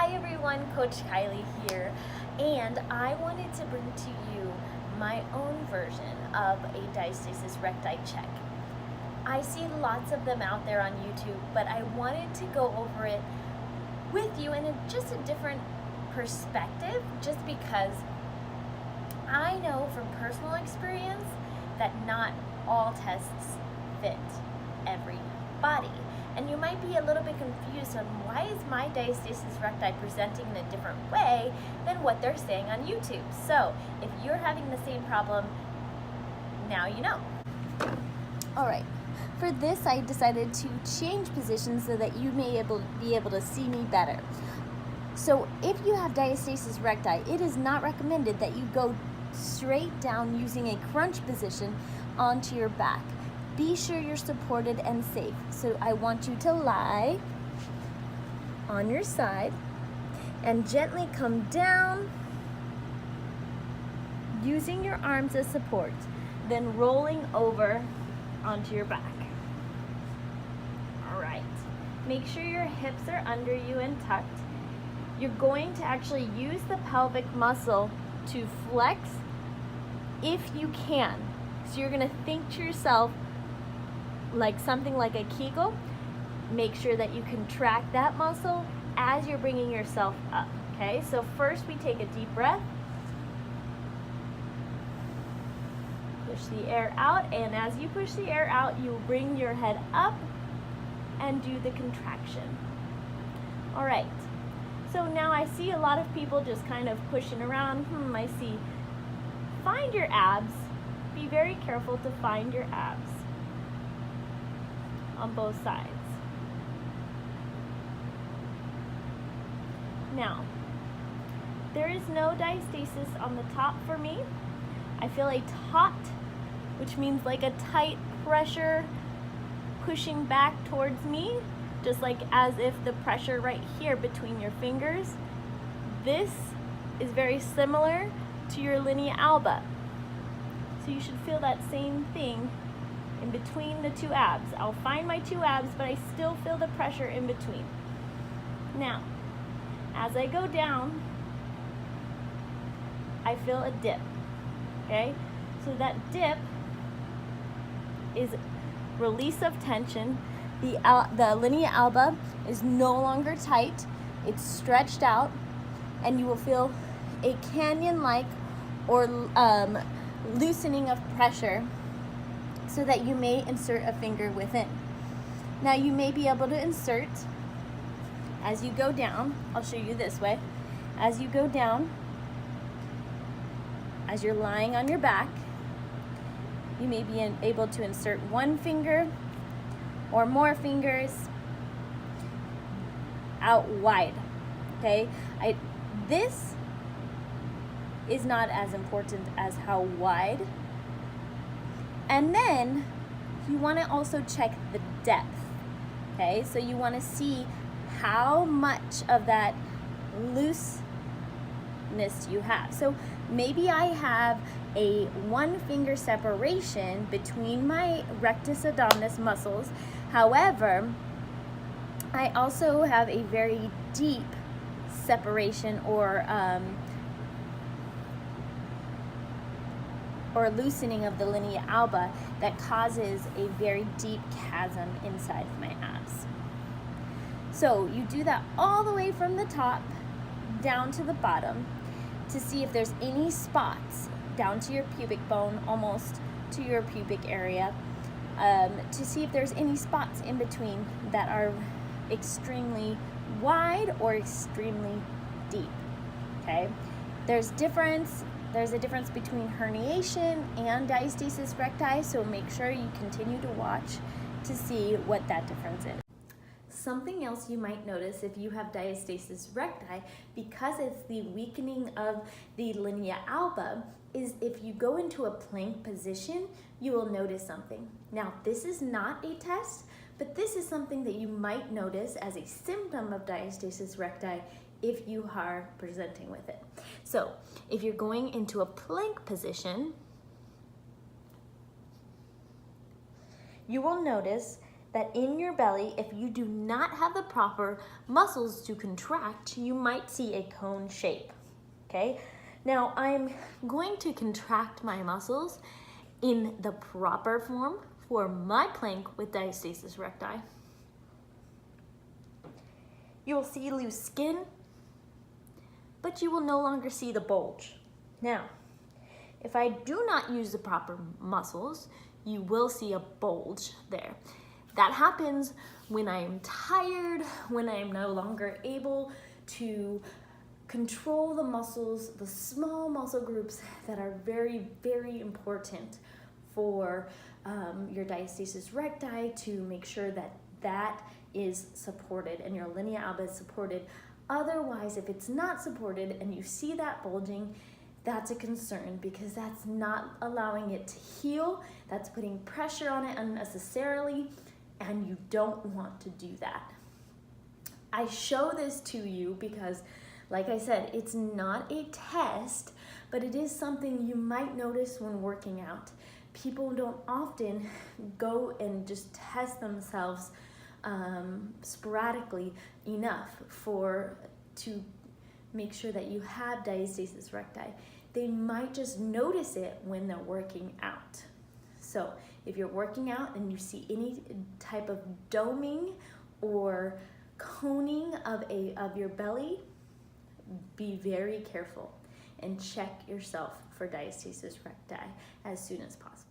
Hi everyone, Coach Kylie here, and I wanted to bring to you my own version of a Diastasis Recti check. I see lots of them out there on YouTube, but I wanted to go over it with you in just a different perspective, just because I know from personal experience that not all tests fit everybody. And you might be a little bit confused on why is my Diastasis Recti presenting in a different way than what they're saying on YouTube. So if you're having the same problem, now you know. All right, for this I decided to change positions so that you may be able to see me better. So if you have Diastasis Recti, it is not recommended that you go straight down using a crunch position onto your back. Be sure you're supported and safe. So I want you to lie on your side and gently come down using your arms as support, then rolling over onto your back. All right. Make sure your hips are under you and tucked. You're going to actually use the pelvic muscle to flex if you can. So you're going to think to yourself, like something like a Kegel. Make sure that you contract that muscle as you're bringing yourself up, okay? So first we take a deep breath. Push the air out, and as you push the air out, you bring your head up and do the contraction. All right, so now I see a lot of people just kind of pushing around. I see. Find your abs. Be very careful to find your abs on both sides. Now, there is no diastasis on the top for me. I feel a taut, which means like a tight pressure pushing back towards me, just like as if the pressure right here between your fingers. This is very similar to your linea alba. So you should feel that same thing in between the two abs. I'll find my two abs, but I still feel the pressure in between. Now, as I go down, I feel a dip, okay? So that dip is release of tension. The linea alba is no longer tight, it's stretched out, and you will feel a canyon-like or loosening of pressure, so that you may insert a finger within. Now you may be able to insert as you go down. I'll show you this way. As you go down, as you're lying on your back, you may be able to insert one finger or more fingers out wide, okay? This is not as important as how wide. And then you want to also check the depth, okay? So you want to see how much of that looseness you have. So maybe I have a 1 finger separation between my rectus abdominis muscles. However, I also have a very deep separation or loosening of the linea alba that causes a very deep chasm inside of my abs. So you do that all the way from the top down to the bottom to see if there's any spots down to your pubic bone, almost to your pubic area, to see if there's any spots in between that are extremely wide or extremely deep, okay? There's a difference between herniation and Diastasis Recti, so make sure you continue to watch to see what that difference is. Something else you might notice if you have Diastasis Recti, because it's the weakening of the linea alba, is if you go into a plank position, you will notice something. Now, this is not a test, but this is something that you might notice as a symptom of Diastasis Recti if you are presenting with it. So if you're going into a plank position, you will notice that in your belly, if you do not have the proper muscles to contract, you might see a cone shape, okay? Now, I'm going to contract my muscles in the proper form for my plank with diastasis recti. You will see loose skin, but you will no longer see the bulge. Now, if I do not use the proper muscles, you will see a bulge there. That happens when I am tired, when I am no longer able to control the muscles, the small muscle groups that are very, very important for your diastasis recti, to make sure that that is supported and your linea alba is supported. Otherwise, if it's not supported and you see that bulging, that's a concern, because that's not allowing it to heal. That's putting pressure on it unnecessarily, and you don't want to do that. I show this to you because, like I said, it's not a test, but it is something you might notice when working out. People don't often go and just test themselves sporadically enough to make sure that you have diastasis recti. They might just notice it when they're working out. So if you're working out and you see any type of doming or coning of your belly, be very careful and check yourself for diastasis recti as soon as possible.